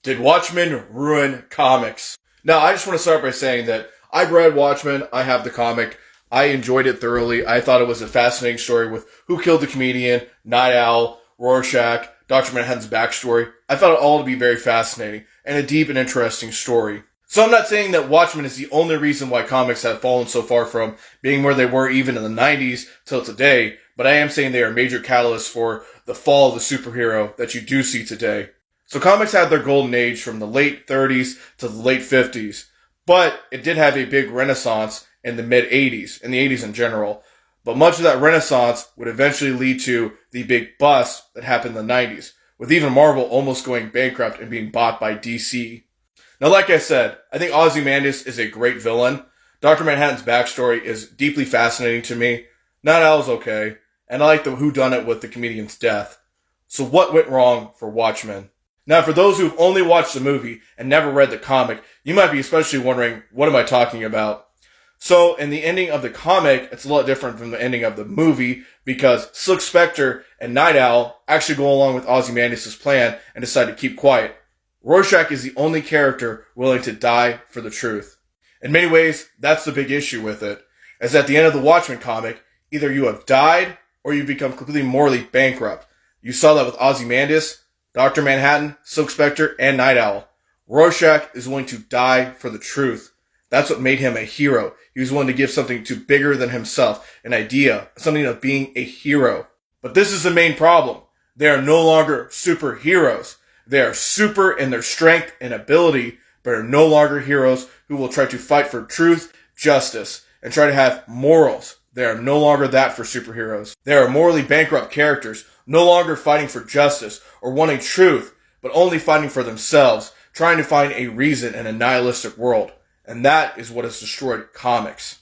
Did Watchmen ruin comics? Now, I just want to start by saying that I've read Watchmen. I have the comic. I enjoyed it thoroughly. I thought it was a fascinating story with who killed the comedian, Night Owl, Rorschach, Dr. Manhattan's backstory. I found it all to be very fascinating and a deep and interesting story. So I'm not saying that Watchmen is the only reason why comics have fallen so far from being where they were even in the 90s till today, but I am saying they are major catalysts for the fall of the superhero that you do see today. So comics had their golden age from the late 30s to the late 50s, but it did have a big renaissance in the mid 80s, in the 80s in general. But much of that renaissance would eventually lead to the big bust that happened in the 90s, with even Marvel almost going bankrupt and being bought by DC. Now, like I said, I think Ozymandias is a great villain. Dr. Manhattan's backstory is deeply fascinating to me. Night Owl's okay, and I like the whodunit with the comedian's death. So what went wrong for Watchmen? Now, for those who've only watched the movie and never read the comic, you might be especially wondering, what am I talking about? So, in the ending of the comic, it's a lot different from the ending of the movie because Silk Spectre and Night Owl actually go along with Ozymandias' plan and decide to keep quiet. Rorschach is the only character willing to die for the truth. In many ways, that's the big issue with it, as at the end of the Watchmen comic, either you have died or you've become completely morally bankrupt. You saw that with Ozymandias, Dr. Manhattan, Silk Spectre, and Night Owl. Rorschach is willing to die for the truth. That's what made him a hero. He was willing to give something to bigger than himself, an idea, something of being a hero. But this is the main problem. They are no longer superheroes. They are super in their strength and ability, but are no longer heroes who will try to fight for truth, justice, and try to have morals. They are no longer that for superheroes. They are morally bankrupt characters, no longer fighting for justice or wanting truth, but only fighting for themselves, trying to find a reason in a nihilistic world. And that is what has destroyed comics.